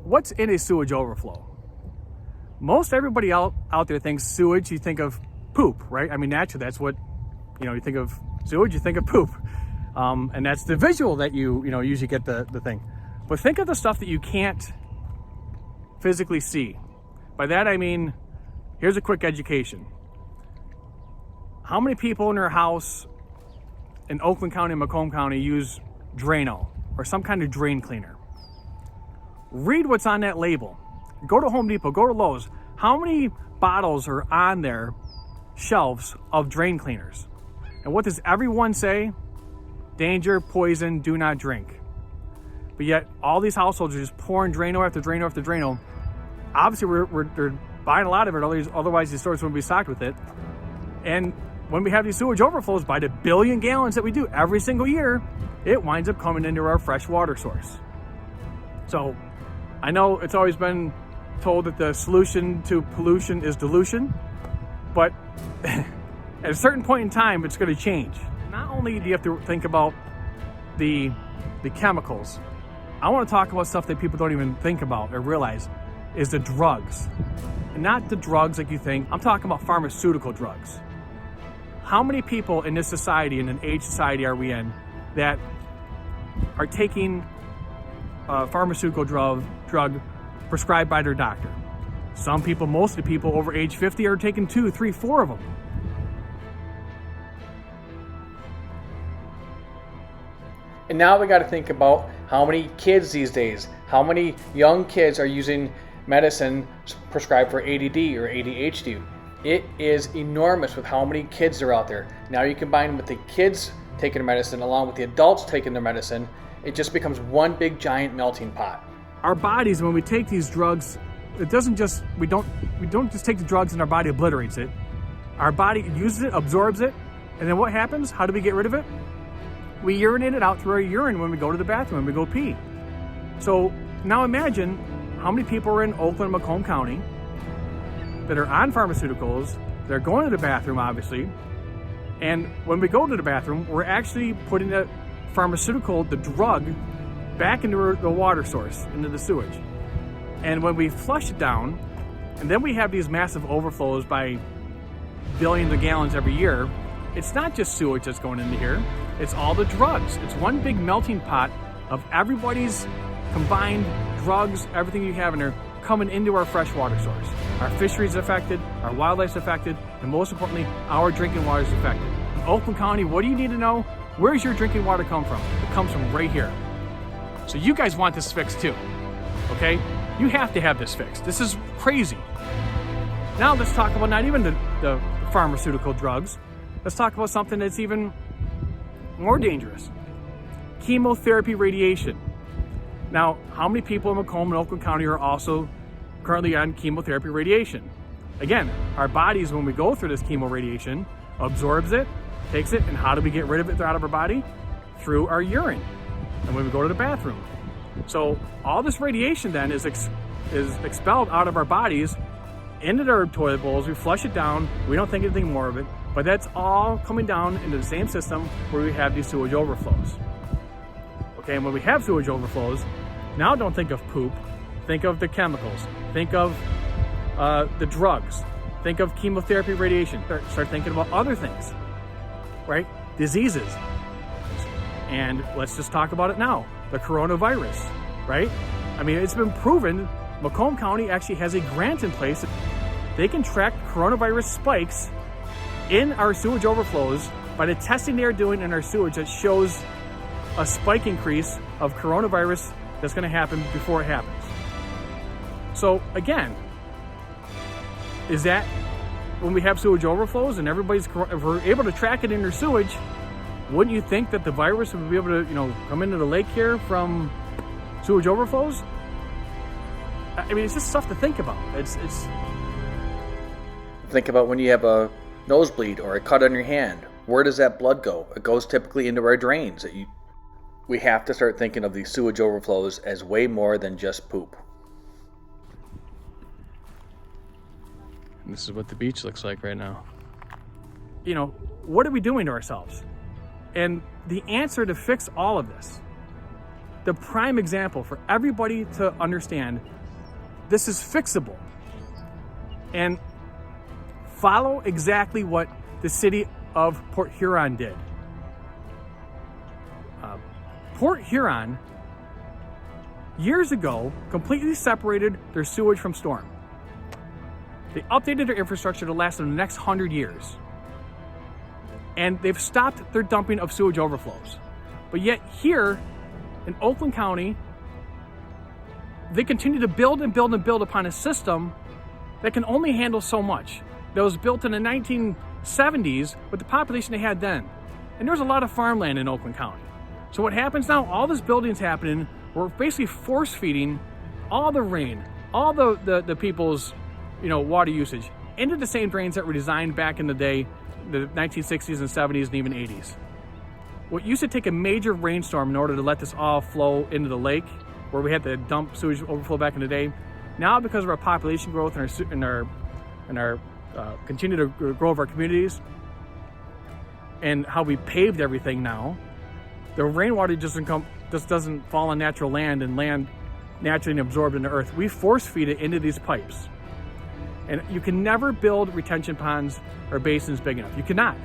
what's in a sewage overflow? Most everybody out there thinks sewage, you think of poop, right? I mean, naturally, that's what, you think of sewage, you think of poop. And that's the visual that you usually get the thing. But think of the stuff that you can't physically see. By that, I mean, here's a quick education. How many people in their house in Oakland County and Macomb County use Drano or some kind of drain cleaner? Read what's on that label. Go to Home Depot, go to Lowe's. How many bottles are on their shelves of drain cleaners? And what does everyone say? Danger, poison, do not drink. But yet all these households are just pouring Drano after Drano after Drano. Obviously they're buying a lot of it, otherwise these stores wouldn't be stocked with it. And when we have these sewage overflows by the billion gallons that we do every single year, it winds up coming into our fresh water source. So I know it's always been told that the solution to pollution is dilution, but at a certain point in time, it's going to change. Not only do you have to think about the chemicals, I want to talk about stuff that people don't even think about or realize is the drugs. And not the drugs like you think. I'm talking about pharmaceutical drugs. How many people in this society, in an age society are we in, that are taking a pharmaceutical drug prescribed by their doctor? Some people, most of the people over age 50 are taking 2, 3, 4 of them. And now we got to think about how many kids these days, how many young kids are using medicine prescribed for ADD or ADHD. It is enormous with how many kids are out there. Now you combine with the kids taking their medicine along with the adults taking their medicine, it just becomes one big giant melting pot. Our bodies, when we take these drugs, it doesn't just, we don't just take the drugs and our body obliterates it. Our body uses it, absorbs it, and then what happens? How do we get rid of it? We urinate it out through our urine when we go to the bathroom, when we go pee. So now imagine how many people are in Oakland and Macomb County that are on pharmaceuticals, they're going to the bathroom, obviously, and when we go to the bathroom, we're actually putting the pharmaceutical, the drug, back into the water source, into the sewage. And when we flush it down, and then we have these massive overflows by billions of gallons every year, it's not just sewage that's going into here, it's all the drugs. It's one big melting pot of everybody's combined drugs, everything you have in there, coming into our freshwater source. Our fisheries affected, our wildlife's affected, and most importantly, our drinking water is affected. In Oakland County, what do you need to know? Where's your drinking water come from? It comes from right here. So you guys want this fixed too, okay? You have to have this fixed. This is crazy. Now let's talk about not even the pharmaceutical drugs. Let's talk about something that's even more dangerous. Chemotherapy radiation. Now, how many people in Macomb and Oakland County are also currently on chemotherapy radiation? Again, our bodies, when we go through this chemo radiation, absorbs it, takes it, and how do we get rid of it out of our body? Through our urine, and when we go to the bathroom. So all this radiation then is expelled out of our bodies into our toilet bowls. We flush it down. We don't think anything more of it, but that's all coming down into the same system where we have these sewage overflows. Okay, and when we have sewage overflows, now don't think of poop, think of the chemicals, think of the drugs, think of chemotherapy radiation, start thinking about other things, right? Diseases. And let's just talk about it now, the coronavirus, right? I mean, it's been proven Macomb County actually has a grant in place. They can track coronavirus spikes in our sewage overflows by the testing they're doing in our sewage that shows a spike increase of coronavirus that's going to happen before it happens. So again, is that when we have sewage overflows and if we're able to track it in their sewage, wouldn't you think that the virus would be able to, come into the lake here from sewage overflows? I mean, it's just stuff to think about. It's Think about when you have a nosebleed or a cut on your hand. Where does that blood go? It goes typically into our drains. We have to start thinking of these sewage overflows as way more than just poop. And this is what the beach looks like right now. What are we doing to ourselves? And the answer to fix all of this the prime example for everybody to understand this is fixable. And follow exactly what the city of Port Huron did. Port Huron, years ago, completely separated their sewage from storm. They updated their infrastructure to last them the next 100 years. And they've stopped their dumping of sewage overflows. But yet here in Oakland County, they continue to build and build and build upon a system that can only handle so much. That was built in the 1970s with the population they had then. And there's a lot of farmland in Oakland County. So what happens now, all this building's happening, we're basically force feeding all the rain, all the people's water usage into the same drains that were designed back in the day, the 1960s and 70s and even 80s. What used to take a major rainstorm in order to let this all flow into the lake, where we had to dump sewage overflow back in the day, now because of our population growth and our continue to grow of our communities and how we paved everything now, the rainwater just doesn't fall on natural land and land naturally absorbed into earth. We force feed it into these pipes. And you can never build retention ponds or basins big enough. You cannot.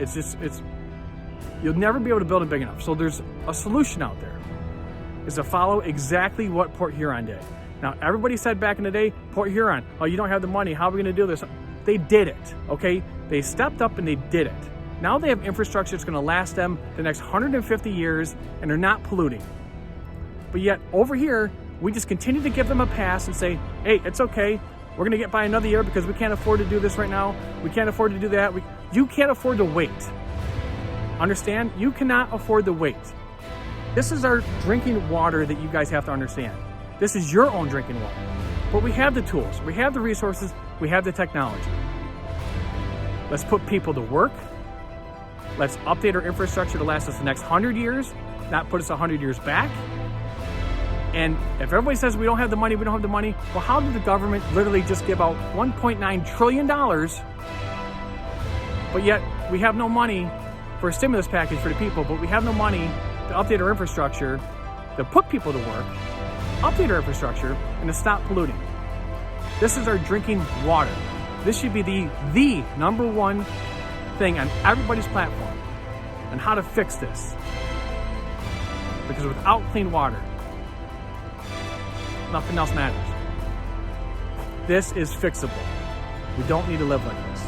You'll never be able to build it big enough. So there's a solution out there, is to follow exactly what Port Huron did. Now, everybody said back in the day, Port Huron, oh, you don't have the money. How are we going to do this? They did it, okay? They stepped up and they did it. Now they have infrastructure that's going to last them the next 150 years, and they're not polluting. But yet, over here, we just continue to give them a pass and say, hey, it's okay. We're going to get by another year because we can't afford to do this right now. We can't afford to do that. You can't afford to wait. Understand? You cannot afford to wait. This is our drinking water that you guys have to understand. This is your own drinking water. But we have the tools. We have the resources. We have the technology. Let's put people to work. Let's update our infrastructure to last us the next 100 years, not put us 100 years back. And if everybody says we don't have the money, well, how did the government literally just give out $1.9 trillion, but yet we have no money for a stimulus package for the people, but we have no money to update our infrastructure, to put people to work, update our infrastructure, and to stop polluting? This is our drinking water. This should be the number one thing on everybody's platform on how to fix this. Because without clean water, nothing else matters. This is fixable. We don't need to live like this.